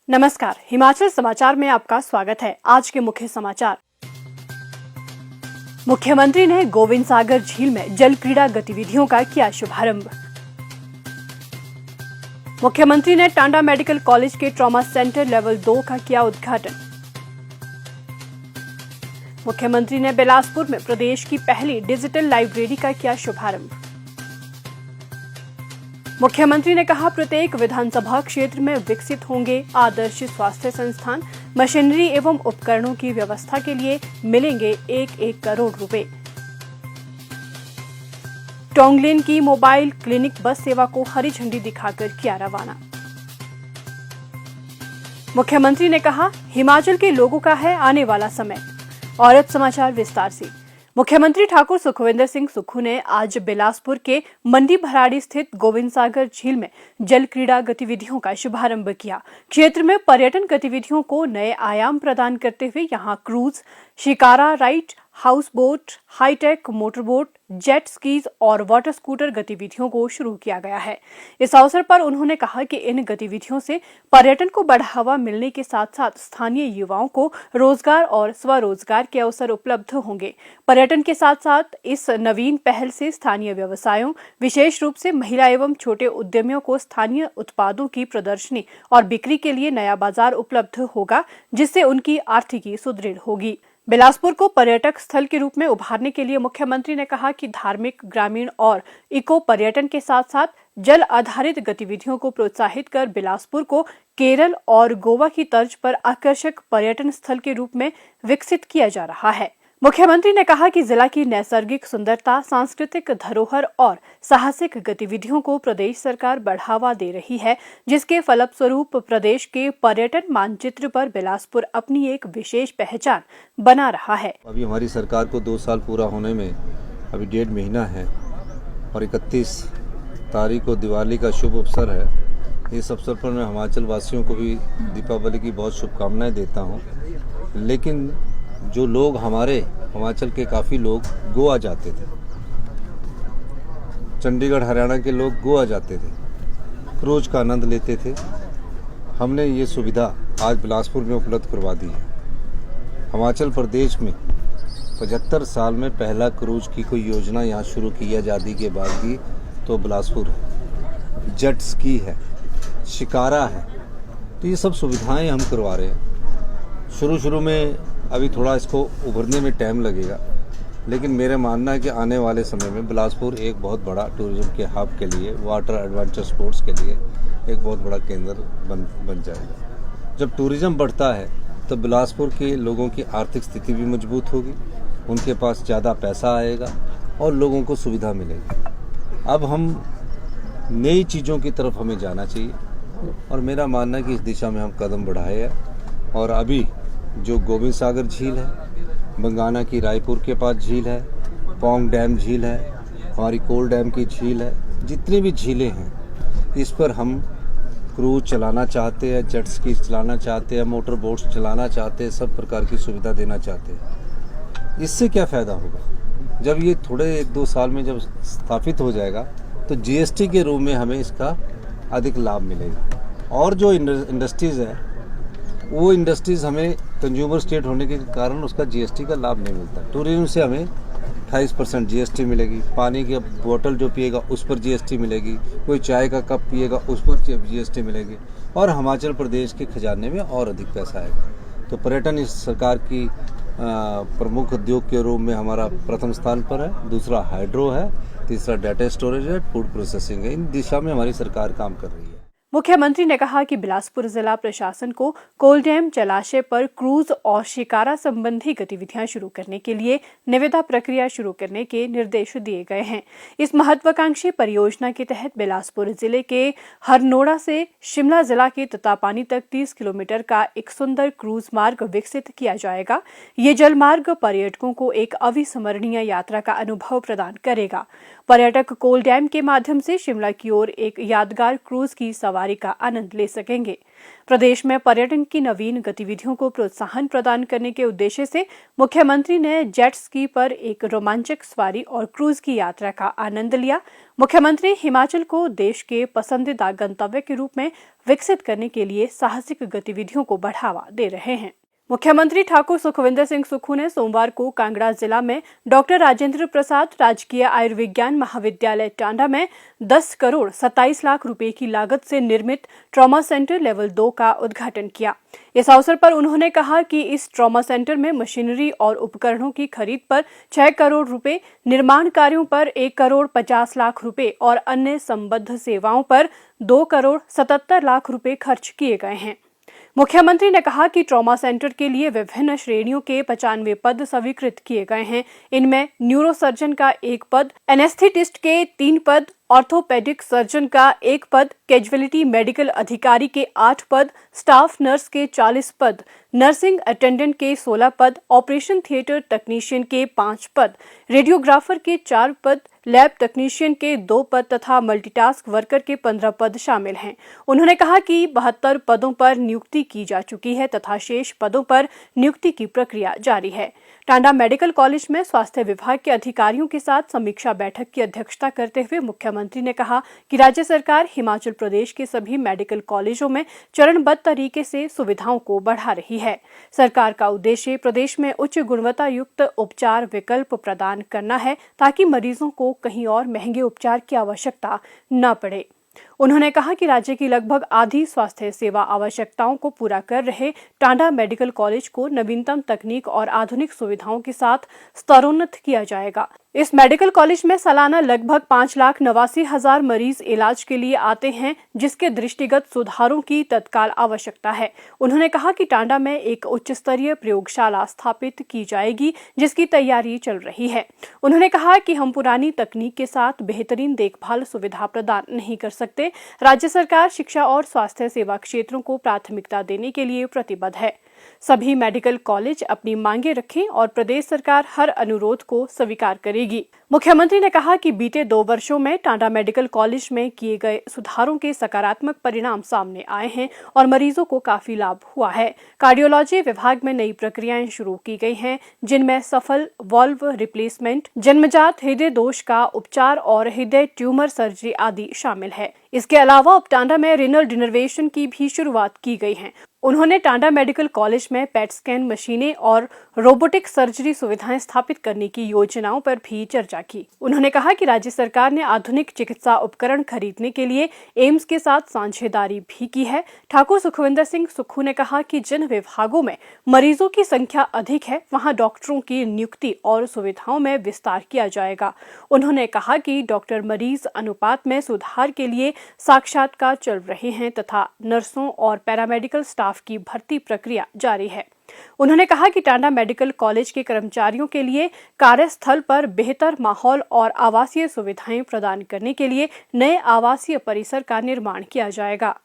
नमस्कार, हिमाचल समाचार में आपका स्वागत है। आज के मुख्य समाचार। मुख्यमंत्री ने गोविंद सागर झील में जल क्रीड़ा गतिविधियों का किया शुभारंभ। मुख्यमंत्री ने टांडा मेडिकल कॉलेज के ट्रॉमा सेंटर लेवल 2 का किया उद्घाटन। मुख्यमंत्री ने बिलासपुर में प्रदेश की पहली डिजिटल लाइब्रेरी का किया शुभारंभ। मुख्यमंत्री ने कहा, प्रत्येक विधानसभा क्षेत्र में विकसित होंगे आदर्श स्वास्थ्य संस्थान। मशीनरी एवं उपकरणों की व्यवस्था के लिए मिलेंगे 1-1 करोड़ रुपए। टोंगलेन की मोबाइल क्लिनिक बस सेवा को हरी झंडी दिखाकर किया रवाना। मुख्यमंत्री ने कहा, हिमाचल के लोगों का है आने वाला समय। और अब समाचार विस्तार से। मुख्यमंत्री ठाकुर सुखविंदर सिंह सुक्खू ने आज बिलासपुर के मंडी भराड़ी स्थित गोविंद सागर झील में जल क्रीड़ा गतिविधियों का शुभारंभ किया। क्षेत्र में पर्यटन गतिविधियों को नए आयाम प्रदान करते हुए यहां cruise, shikara ride, houseboat, hi-tech motorboat, jet skis और वाटर स्कूटर गतिविधियों को शुरू किया गया है। इस अवसर पर उन्होंने कहा कि इन गतिविधियों से पर्यटन को बढ़ावा मिलने के साथ साथ स्थानीय युवाओं को रोजगार और स्वरोजगार के अवसर उपलब्ध होंगे। पर्यटन के साथ साथ इस नवीन पहल से स्थानीय व्यवसायों, विशेष रूप से महिला एवं छोटे उद्यमियों को स्थानीय उत्पादों की प्रदर्शनी और बिक्री के लिए नया बाजार उपलब्ध होगा, जिससे उनकी आर्थिकी सुदृढ़ होगी। बिलासपुर को पर्यटक स्थल के रूप में उभारने के लिए मुख्यमंत्री ने कहा कि धार्मिक, ग्रामीण और इको पर्यटन के साथ साथ जल आधारित गतिविधियों को प्रोत्साहित कर बिलासपुर को केरल और गोवा की तर्ज पर आकर्षक पर्यटन स्थल के रूप में विकसित किया जा रहा है। मुख्यमंत्री ने कहा कि जिला की नैसर्गिक सुंदरता, सांस्कृतिक धरोहर और साहसिक गतिविधियों को प्रदेश सरकार बढ़ावा दे रही है, जिसके फलस्वरूप प्रदेश के पर्यटन मानचित्र पर बिलासपुर अपनी एक विशेष पहचान बना रहा है। अभी हमारी सरकार को 2 साल पूरा होने में अभी 1.5 महीना है और 31 तारीख को दिवाली का शुभ अवसर है। इस अवसर पर मैं हिमाचल वासियों को भी दीपावली की बहुत शुभकामनाएं देता हूं। लेकिन जो लोग हमारे हिमाचल के काफ़ी लोग गोवा जाते थे, चंडीगढ़ हरियाणा के लोग गोवा जाते थे, क्रूज का आनंद लेते थे। हमने ये सुविधा आज बिलासपुर में उपलब्ध करवा दी है। हिमाचल प्रदेश में 75 साल में पहला क्रूज की कोई योजना यहाँ शुरू की आज़ादी के बाद की तो बिलासपुर है। जेट स्की है, शिकारा है, तो ये सब सुविधाएं हम करवा रहे हैं। शुरू में अभी थोड़ा इसको उभरने में टाइम लगेगा, लेकिन मेरा मानना है कि आने वाले समय में बिलासपुर एक बहुत बड़ा टूरिज्म के हब के लिए, वाटर एडवेंचर स्पोर्ट्स के लिए एक बहुत बड़ा केंद्र बन जाएगा। जब टूरिज्म बढ़ता है तो बिलासपुर के लोगों की आर्थिक स्थिति भी मजबूत होगी, उनके पास ज़्यादा पैसा आएगा और लोगों को सुविधा मिलेगी। अब हम नई चीज़ों की तरफ हमें जाना चाहिए और मेरा मानना है कि इस दिशा में हम कदम बढ़ाए हैं। और अभी जो गोविंद सागर झील है, बंगाना की रायपुर के पास झील है, पौंग डैम झील है, हमारी कोल डैम की झील है, जितनी भी झीलें हैं इस पर हम क्रूज चलाना चाहते हैं, जेट स्की चलाना चाहते हैं, मोटर बोट्स चलाना चाहते हैं, सब प्रकार की सुविधा देना चाहते हैं। इससे क्या फ़ायदा होगा? जब ये थोड़े 1-2 साल में जब स्थापित हो जाएगा तो जीएसटी के रूप में हमें इसका अधिक लाभ मिलेगा। और जो इंडस्ट्रीज़ है वो इंडस्ट्रीज़ हमें कंज्यूमर स्टेट होने के कारण उसका जीएसटी का लाभ नहीं मिलता। टूरिज्म से हमें 28% जीएसटी मिलेगी, पानी की बोतल जो पिएगा उस पर जीएसटी मिलेगी, कोई चाय का कप पिएगा उस पर जीएसटी मिलेगी और हिमाचल प्रदेश के खजाने में और अधिक पैसा आएगा। तो पर्यटन इस सरकार की प्रमुख उद्योग के रूप में हमारा प्रथम स्थान पर है। दूसरा हाइड्रो है, तीसरा डाटा स्टोरेज है, फूड प्रोसेसिंग है। इन दिशा में हमारी सरकार काम कर रही है। मुख्यमंत्री ने कहा कि बिलासपुर जिला प्रशासन को कोल डैम जलाशय पर क्रूज और शिकारा संबंधी गतिविधियां शुरू करने के लिए निविदा प्रक्रिया शुरू करने के निर्देश दिए गए हैं। इस महत्वाकांक्षी परियोजना के तहत बिलासपुर जिले के हरनोड़ा से शिमला जिला के ततापानी तक 30 किलोमीटर का एक सुंदर क्रूज मार्ग विकसित किया जाएगा। ये जल मार्ग पर्यटकों को एक अविस्मरणीय यात्रा का अनुभव प्रदान करेगा। पर्यटक कोल डैम के माध्यम से शिमला की ओर एक यादगार क्रूज की सवारी सवारी का आनंद ले सकेंगे। प्रदेश में पर्यटन की नवीन गतिविधियों को प्रोत्साहन प्रदान करने के उद्देश्य से मुख्यमंत्री ने जेट स्की पर एक रोमांचक सवारी और क्रूज की यात्रा का आनंद लिया। मुख्यमंत्री हिमाचल को देश के पसंदीदा गंतव्य के रूप में विकसित करने के लिए साहसिक गतिविधियों को बढ़ावा दे रहे हैं। मुख्यमंत्री ठाकुर सुखविंदर सिंह सुक्खू ने सोमवार को कांगड़ा जिला में डॉक्टर राजेंद्र प्रसाद राजकीय आयुर्विज्ञान महाविद्यालय टांडा में 10 करोड़ 27 लाख रुपए की लागत से निर्मित ट्रॉमा सेंटर लेवल 2 का उद्घाटन किया। इस अवसर पर उन्होंने कहा कि इस ट्रॉमा सेंटर में मशीनरी और उपकरणों की खरीद पर 6 करोड़ रुपए, निर्माण कार्यों पर 1 करोड़ 50 लाख रुपए और अन्य संबद्ध सेवाओं पर 2 करोड़ 77 लाख रुपए खर्च किए गए हैं। मुख्यमंत्री ने कहा कि ट्रॉमा सेंटर के लिए विभिन्न श्रेणियों के 95 पद स्वीकृत किए गए हैं। इनमें न्यूरो सर्जन का 1 पद, एनेस्थेटिस्ट के 3 पद, ऑर्थोपेडिक सर्जन का 1 पद, कैजुअलिटी मेडिकल अधिकारी के 8 पद, स्टाफ नर्स के 40 पद, नर्सिंग अटेंडेंट के 16 पद, ऑपरेशन थिएटर टेक्नीशियन के 5 पद, रेडियोग्राफर के 4 पद, लैब टेक्नीशियन के 2 पद तथा मल्टीटास्क वर्कर के 15 पद शामिल हैं। उन्होंने कहा कि 72 पदों पर नियुक्ति की जा चुकी है तथा शेष पदों पर नियुक्ति की प्रक्रिया जारी है। टांडा मेडिकल कॉलेज में स्वास्थ्य विभाग के अधिकारियों के साथ समीक्षा बैठक की अध्यक्षता करते हुए मुख्यमंत्री ने कहा कि राज्य सरकार हिमाचल प्रदेश के सभी मेडिकल कॉलेजों में चरणबद्ध तरीके से सुविधाओं को बढ़ा रही है। सरकार का उद्देश्य प्रदेश में उच्च गुणवत्ता युक्त उपचार विकल्प प्रदान करना है ताकि मरीजों को कहीं और महंगे उपचार की आवश्यकता न पड़े। उन्होंने कहा कि राज्य की लगभग आधी स्वास्थ्य सेवा आवश्यकताओं को पूरा कर रहे टांडा मेडिकल कॉलेज को नवीनतम तकनीक और आधुनिक सुविधाओं के साथ स्तरोन्नत किया जाएगा। इस मेडिकल कॉलेज में सालाना लगभग 5,89,000 मरीज इलाज के लिए आते हैं, जिसके दृष्टिगत सुधारों की तत्काल आवश्यकता है। उन्होंने कहा कि टांडा में एक उच्च स्तरीय प्रयोगशाला स्थापित की जाएगी, जिसकी तैयारी चल रही है। उन्होंने कहा कि हम पुरानी तकनीक के साथ बेहतरीन देखभाल सुविधा प्रदान नहीं कर सकते। राज्य सरकार शिक्षा और स्वास्थ्य सेवा क्षेत्रों को प्राथमिकता देने के लिए प्रतिबद्ध है। सभी मेडिकल कॉलेज अपनी मांगे रखें और प्रदेश सरकार हर अनुरोध को स्वीकार करेगी। मुख्यमंत्री ने कहा कि बीते 2 वर्षों में टांडा मेडिकल कॉलेज में किए गए सुधारों के सकारात्मक परिणाम सामने आए हैं और मरीजों को काफी लाभ हुआ है। कार्डियोलॉजी विभाग में नई प्रक्रियाएं शुरू की गई हैं, जिनमें सफल वॉल्व रिप्लेसमेंट, जन्मजात हृदय दोष का उपचार और हृदय ट्यूमर सर्जरी आदि शामिल है। इसके अलावा अब टांडा में रेनल डिनर्वेशन की भी शुरुआत की गई है। उन्होंने टांडा मेडिकल कॉलेज में पेट स्कैन मशीनें और रोबोटिक सर्जरी सुविधाएं स्थापित करने की योजनाओं पर भी चर्चा की। उन्होंने कहा कि राज्य सरकार ने आधुनिक चिकित्सा उपकरण खरीदने के लिए एम्स के साथ साझेदारी भी की है। ठाकुर सुखविंदर सिंह सुक्खू ने कहा कि जिन विभागों में मरीजों की संख्या अधिक है, वहां डॉक्टरों की नियुक्ति और सुविधाओं में विस्तार किया जाएगा। उन्होंने कहा कि डॉक्टर मरीज अनुपात में सुधार के लिए साक्षात्कार चल रहे हैं तथा नर्सों और पैरामेडिकल स्टाफ की भर्ती प्रक्रिया जारी है। उन्होंने कहा कि टांडा मेडिकल कॉलेज के कर्मचारियों के लिए कार्यस्थल पर बेहतर माहौल और आवासीय सुविधाएं प्रदान करने के लिए नए आवासीय परिसर का निर्माण किया जाएगा।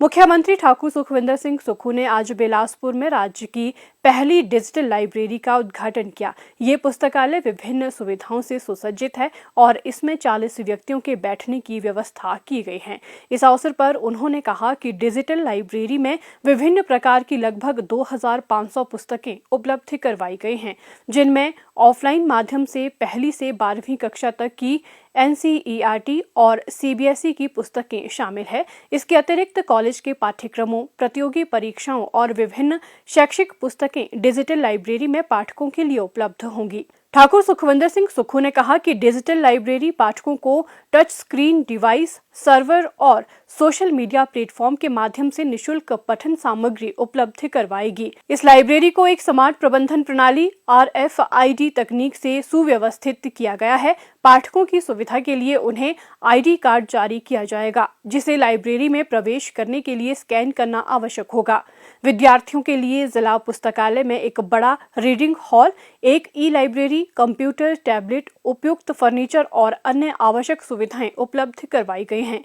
मुख्यमंत्री ठाकुर सुखविंदर सिंह सुक्खू ने आज बिलासपुर में राज्य की पहली डिजिटल लाइब्रेरी का उद्घाटन किया। ये पुस्तकालय विभिन्न सुविधाओं से सुसज्जित है और इसमें 40 व्यक्तियों के बैठने की व्यवस्था की गई है। इस अवसर पर उन्होंने कहा कि डिजिटल लाइब्रेरी में विभिन्न प्रकार की लगभग 2500 पुस्तकें उपलब्ध करवाई गई हैं, जिनमें ऑफलाइन माध्यम से 1ली से 12वीं कक्षा तक की NCERT और CBSE की पुस्तकें शामिल है। इसके अतिरिक्त कॉलेज के पाठ्यक्रमों, प्रतियोगी परीक्षाओं और विभिन्न शैक्षिक पुस्तकें डिजिटल लाइब्रेरी में पाठकों के लिए उपलब्ध होंगी। ठाकुर सुखविंदर सिंह सुक्खू ने कहा कि डिजिटल लाइब्रेरी पाठकों को टच स्क्रीन डिवाइस, सर्वर और सोशल मीडिया प्लेटफॉर्म के माध्यम से निशुल्क पठन सामग्री उपलब्ध करवाएगी। इस लाइब्रेरी को एक स्मार्ट प्रबंधन प्रणाली RFID तकनीक से सुव्यवस्थित किया गया है। पाठकों की सुविधा के लिए उन्हें ID कार्ड जारी किया जाएगा, जिसे लाइब्रेरी में प्रवेश करने के लिए स्कैन करना आवश्यक होगा। विद्यार्थियों के लिए जिला पुस्तकालय में एक बड़ा रीडिंग हॉल, एक ई-लाइब्रेरी, कंप्यूटर, टैबलेट, उपयुक्त फर्नीचर और अन्य आवश्यक सुविधाएं उपलब्ध करवाई गई हैं।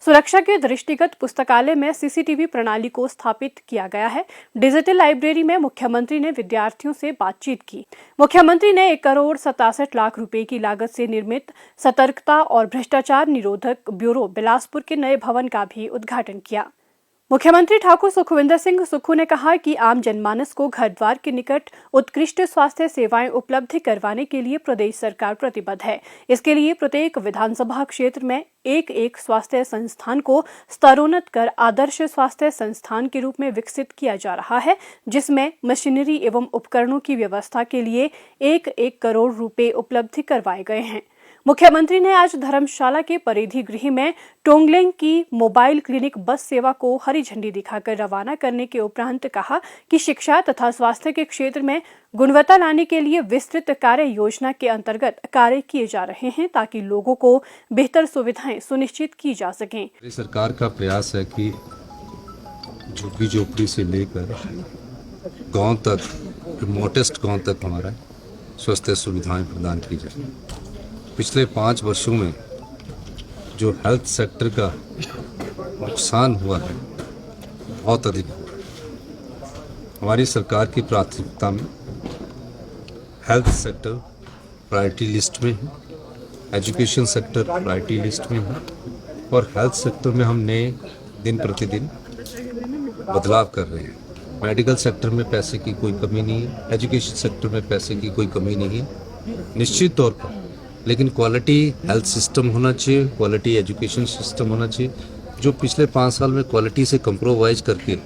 सुरक्षा के दृष्टिगत पुस्तकालय में सीसीटीवी प्रणाली को स्थापित किया गया है। डिजिटल लाइब्रेरी में मुख्यमंत्री ने विद्यार्थियों से बातचीत की। मुख्यमंत्री ने 1,67,00,000 रुपए की लागत से निर्मित सतर्कता और भ्रष्टाचार निरोधक ब्यूरो बिलासपुर के नए भवन का भी उद्घाटन किया। मुख्यमंत्री ठाकुर सुखविंदर सिंह सुक्खू ने कहा कि आम जनमानस को घर द्वार के निकट उत्कृष्ट स्वास्थ्य सेवाएं उपलब्ध करवाने के लिए प्रदेश सरकार प्रतिबद्ध है। इसके लिए प्रत्येक विधानसभा क्षेत्र में एक स्वास्थ्य संस्थान को स्तरोन्नत कर आदर्श स्वास्थ्य संस्थान के रूप में विकसित किया जा रहा है, जिसमें मशीनरी एवं उपकरणों की व्यवस्था के लिए 1 करोड़ रुपए उपलब्ध करवाए गए हैं। मुख्यमंत्री ने आज धर्मशाला के परिधि गृह में टोंगलेंग की मोबाइल क्लिनिक बस सेवा को हरी झंडी दिखाकर रवाना करने के उपरांत कहा कि शिक्षा तथा स्वास्थ्य के क्षेत्र में गुणवत्ता लाने के लिए विस्तृत कार्य योजना के अंतर्गत कार्य किए जा रहे हैं ताकि लोगों को बेहतर सुविधाएं सुनिश्चित की जा सकें। सरकार का प्रयास है कि झुग्गी झोपड़ी से लेकर गांव तक, रिमोटेस्ट गांव तक हमारा स्वास्थ्य सुविधाएं प्रदान की जाए। पिछले 5 वर्षों में जो हेल्थ सेक्टर का नुकसान हुआ है बहुत अधिक हुआ है। हमारी सरकार की प्राथमिकता में हेल्थ सेक्टर प्रायोरिटी लिस्ट में है, एजुकेशन सेक्टर प्रायोरिटी लिस्ट में है और हेल्थ सेक्टर में हम नए दिन प्रतिदिन बदलाव कर रहे हैं। मेडिकल सेक्टर में पैसे की कोई कमी नहीं है, एजुकेशन सेक्टर में पैसे की कोई कमी नहीं है निश्चित तौर पर, लेकिन क्वालिटी हेल्थ सिस्टम होना चाहिए, क्वालिटी एजुकेशन सिस्टम होना चाहिए। जो पिछले 5 साल में क्वालिटी से कंप्रोमाइज करके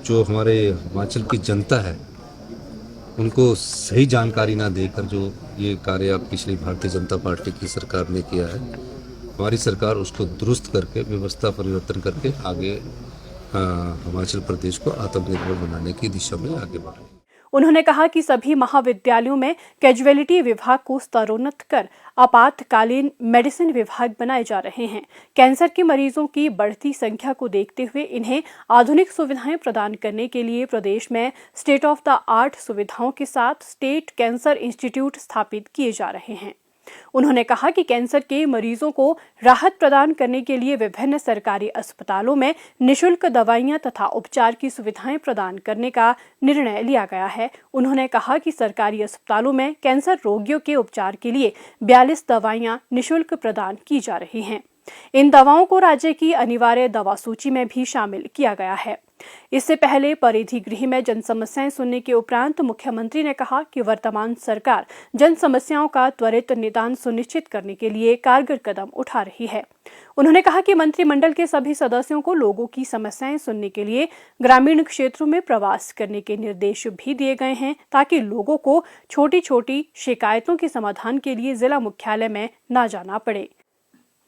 जो हमारे हिमाचल की जनता है उनको सही जानकारी ना देकर जो ये कार्य पिछली भारतीय जनता पार्टी की सरकार ने किया है, हमारी सरकार उसको दुरुस्त करके व्यवस्था परिवर्तन करके आगे हिमाचल प्रदेश को आत्मनिर्भर बनाने की दिशा में आगे बढ़ रही है। उन्होंने कहा कि सभी महाविद्यालयों में कैजुअलिटी विभाग को स्तरोन्नत कर आपातकालीन मेडिसिन विभाग बनाए जा रहे हैं। कैंसर के मरीजों की बढ़ती संख्या को देखते हुए इन्हें आधुनिक सुविधाएं प्रदान करने के लिए प्रदेश में स्टेट ऑफ द आर्ट सुविधाओं के साथ स्टेट कैंसर इंस्टीट्यूट स्थापित किए जा रहे हैं। उन्होंने कहा कि कैंसर के मरीजों को राहत प्रदान करने के लिए विभिन्न सरकारी अस्पतालों में निःशुल्क दवाइयां तथा उपचार की सुविधाएं प्रदान करने का निर्णय लिया गया है। उन्होंने कहा कि सरकारी अस्पतालों में कैंसर रोगियों के उपचार के लिए 42 दवाइयां निःशुल्क प्रदान की जा रही हैं। इन दवाओं को राज्य की अनिवार्य दवा सूची में भी शामिल किया गया है। इससे पहले परिधि गृह में जन समस्याएं सुनने के उपरांत मुख्यमंत्री ने कहा कि वर्तमान सरकार जन समस्याओं का त्वरित निदान सुनिश्चित करने के लिए कारगर कदम उठा रही है। उन्होंने कहा कि मंत्रिमंडल के सभी सदस्यों को लोगों की समस्याएं सुनने के लिए ग्रामीण क्षेत्रों में प्रवास करने के निर्देश भी दिए गए हैं ताकि लोगों को छोटी छोटी शिकायतों के समाधान के लिए जिला मुख्यालय में न जाना पड़े।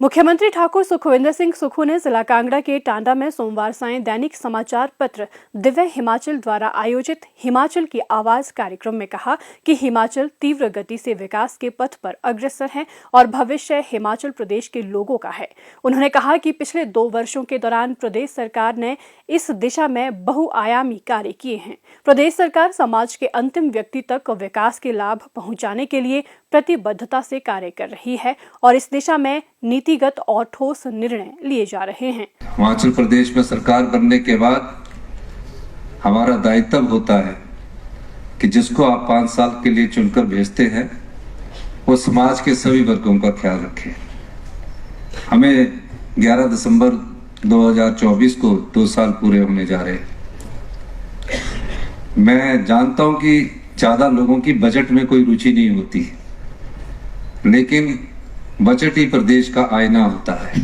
मुख्यमंत्री ठाकुर सुखविंदर सिंह सुक्खू ने जिला कांगड़ा के टांडा में सोमवार सायं दैनिक समाचार पत्र दिव्य हिमाचल द्वारा आयोजित हिमाचल की आवाज कार्यक्रम में कहा कि हिमाचल तीव्र गति से विकास के पथ पर अग्रसर है और भविष्य हिमाचल प्रदेश के लोगों का है। उन्होंने कहा कि पिछले 2 वर्षों के दौरान प्रदेश सरकार ने इस दिशा में बहुआयामी कार्य किए हैं। प्रदेश सरकार समाज के अंतिम व्यक्ति तक विकास के लाभ पहुंचाने के लिए प्रतिबद्धता से कार्य कर रही है और इस दिशा में नीतिगत और ठोस निर्णय लिए जा रहे हैं। हिमाचल प्रदेश में सरकार बनने के बाद हमारा दायित्व होता है कि जिसको आप 5 साल के लिए चुनकर भेजते हैं वो समाज के सभी वर्गों का ख्याल रखे। हमें 11 दिसंबर 2024 को 2 साल पूरे होने जा रहे हैं। मैं जानता हूं कि ज्यादा लोगों की बजट में कोई रुचि नहीं होती, लेकिन बजट ही प्रदेश का आईना होता है।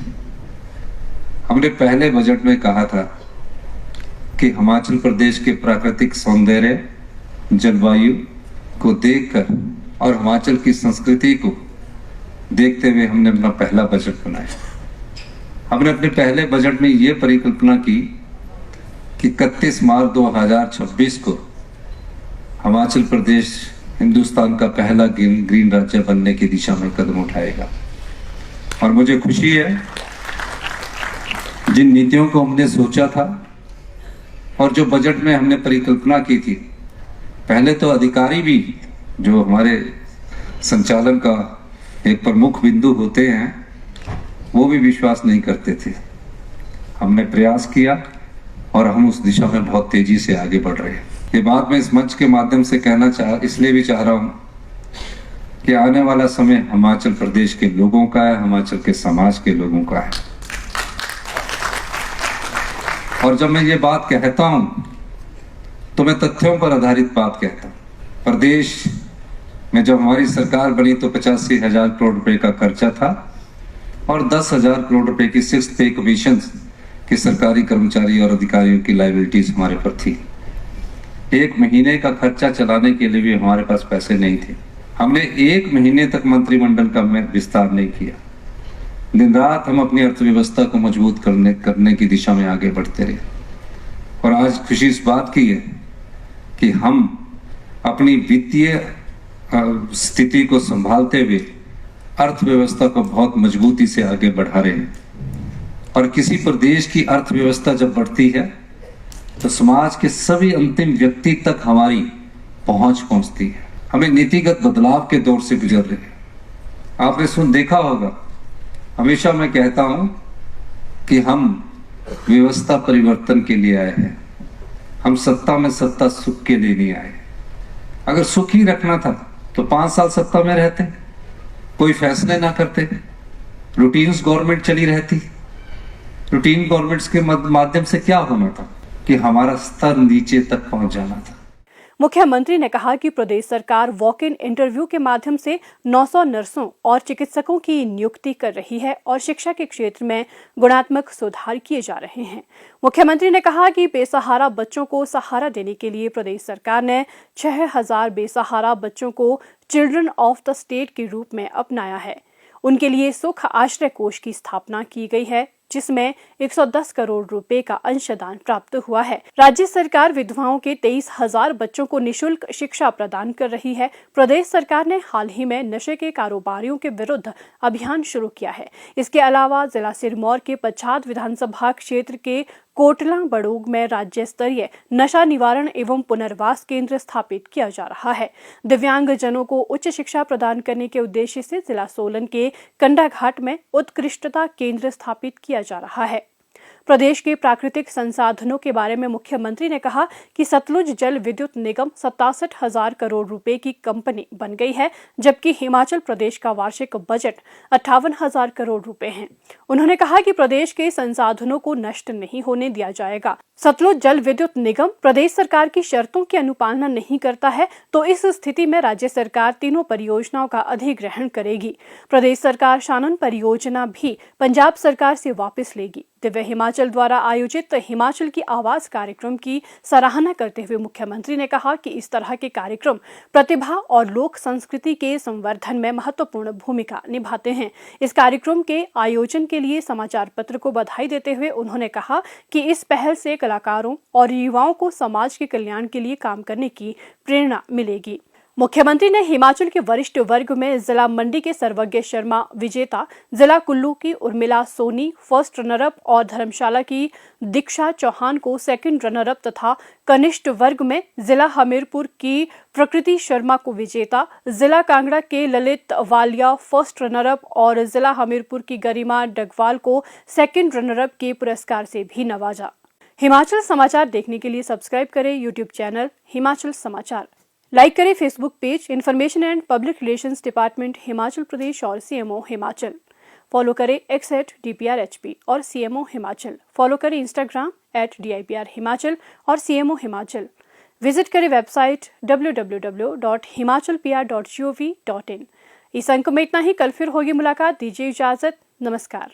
हमने पहले बजट में कहा था कि हिमाचल प्रदेश के प्राकृतिक सौंदर्य, जलवायु को देखकर और हिमाचल की संस्कृति को देखते हुए हमने अपना पहला बजट बनाया। हमने अपने पहले बजट में ये परिकल्पना की कि 31 मार्च 2026 को हिमाचल प्रदेश हिंदुस्तान का पहला ग्रीन राज्य बनने की दिशा में कदम उठाएगा। और मुझे खुशी है जिन नीतियों को हमने सोचा था और जो बजट में हमने परिकल्पना की थी, पहले तो अधिकारी भी जो हमारे संचालन का एक प्रमुख बिंदु होते हैं वो भी विश्वास नहीं करते थे। हमने प्रयास किया और हम उस दिशा में बहुत तेजी से आगे बढ़ रहे हैं। ये बात मैं इस मंच के माध्यम से इसलिए भी चाह रहा हूं कि आने वाला समय हिमाचल प्रदेश के लोगों का है, हिमाचल के समाज के लोगों का है। और जब मैं ये बात कहता हूं तो मैं तथ्यों पर आधारित बात कहता हूं। प्रदेश में जब हमारी सरकार बनी तो 85,000 करोड़ रुपए का खर्चा था और 10,000 करोड़ रुपए की 6th पे कमीशन के सरकारी कर्मचारी और अधिकारियों की लायबिलिटीज हमारे पर थी। एक महीने का खर्चा चलाने के लिए भी हमारे पास पैसे नहीं थे। हमने 1 महीने तक मंत्रिमंडल का विस्तार नहीं किया। दिन रात हम अपनी अर्थव्यवस्था को मजबूत करने की दिशा में आगे बढ़ते रहे। और आज खुशी इस बात की है कि हम अपनी वित्तीय स्थिति को संभालते हुए अर्थव्यवस्था को बहुत मजबूती से आगे बढ़ा रहे हैं। और किसी प्रदेश की अर्थव्यवस्था जब बढ़ती है तो समाज के सभी अंतिम व्यक्ति तक हमारी पहुंचती है। हमें नीतिगत बदलाव के दौर से गुजर रहे हैं। आपने देखा होगा, हमेशा मैं कहता हूं कि हम व्यवस्था परिवर्तन के लिए आए हैं। हम सत्ता सुख के लिए नहीं आए। अगर सुख ही रखना था तो 5 साल सत्ता में रहते, कोई फैसले ना करते, रूटीन्स गवर्नमेंट चली रहती। रूटीन गवर्नमेंट्स के माध्यम से क्या होना था कि हमारा स्तर नीचे तक पहुंच जाना था। मुख्यमंत्री ने कहा कि प्रदेश सरकार वॉक इन इंटरव्यू के माध्यम से 900 नर्सों और चिकित्सकों की नियुक्ति कर रही है और शिक्षा के क्षेत्र में गुणात्मक सुधार किए जा रहे हैं। मुख्यमंत्री ने कहा कि बेसहारा बच्चों को सहारा देने के लिए प्रदेश सरकार ने 6,000 बेसहारा बच्चों को चिल्ड्रन ऑफ द स्टेट के रूप में अपनाया है। उनके लिए सुख आश्रय कोष की स्थापना की गई है, जिसमें 110 करोड़ रुपए का अंशदान प्राप्त हुआ है। राज्य सरकार विधवाओं के 23,000 बच्चों को निशुल्क शिक्षा प्रदान कर रही है। प्रदेश सरकार ने हाल ही में नशे के कारोबारियों के विरुद्ध अभियान शुरू किया है। इसके अलावा जिला सिरमौर के पच्छाद विधानसभा क्षेत्र के कोटला बड़ोग में राज्य स्तरीय नशा निवारण एवं पुनर्वास केंद्र स्थापित किया जा रहा है। दिव्यांग जनों को उच्च शिक्षा प्रदान करने के उद्देश्य से जिला सोलन के कंडाघाट में उत्कृष्टता केंद्र स्थापित किया जा रहा है। प्रदेश के प्राकृतिक संसाधनों के बारे में मुख्यमंत्री ने कहा कि सतलुज जल विद्युत निगम 67,000 करोड़ रुपए की कंपनी बन गई है, जबकि हिमाचल प्रदेश का वार्षिक बजट 58,000 करोड़ रुपए है। उन्होंने कहा कि प्रदेश के संसाधनों को नष्ट नहीं होने दिया जाएगा। सतलुज जल विद्युत निगम प्रदेश सरकार की शर्तों की अनुपालना नहीं करता है तो इस स्थिति में राज्य सरकार तीनों परियोजनाओं का अधिग्रहण करेगी। प्रदेश सरकार शानन परियोजना भी पंजाब सरकार से वापस लेगी। दिव्य हिमाचल द्वारा आयोजित हिमाचल की आवाज कार्यक्रम की सराहना करते हुए मुख्यमंत्री ने कहा कि इस तरह के कार्यक्रम प्रतिभा और लोक संस्कृति के संवर्धन में महत्वपूर्ण भूमिका निभाते हैं। इस कार्यक्रम के आयोजन के लिए समाचार पत्र को बधाई देते हुए उन्होंने कहा कि इस पहल से कलाकारों और युवाओं को समाज के कल्याण के लिए काम करने की प्रेरणा मिलेगी। मुख्यमंत्री ने हिमाचल के वरिष्ठ वर्ग में जिला मंडी के सर्वज्ञ शर्मा विजेता, जिला कुल्लू की उर्मिला सोनी फर्स्ट रनरअप और धर्मशाला की दीक्षा चौहान को सेकंड रनरअप तथा कनिष्ठ वर्ग में जिला हमीरपुर की प्रकृति शर्मा को विजेता, जिला कांगड़ा के ललित वालिया फर्स्ट रनरअप और जिला हमीरपुर की गरिमा डगवाल को सेकंड रनरअप के पुरस्कार से भी नवाजा। हिमाचल समाचार देखने के लिए सब्सक्राइब करें यूट्यूब चैनल हिमाचल समाचार, लाइक करें Facebook page information and public relations department Himachal Pradesh और सीएमओ हिमाचल। फॉलो करें x@DPRHP और सीएमओ हिमाचल। फॉलो करें इंस्टाग्राम @DIPR हिमाचल और सीएमओ हिमाचल। विजिट करें वेबसाइट www.himachalpr.gov.in। इस अंक में इतना ही। कल फिर होगी मुलाकात। दीजिए इजाजत। नमस्कार।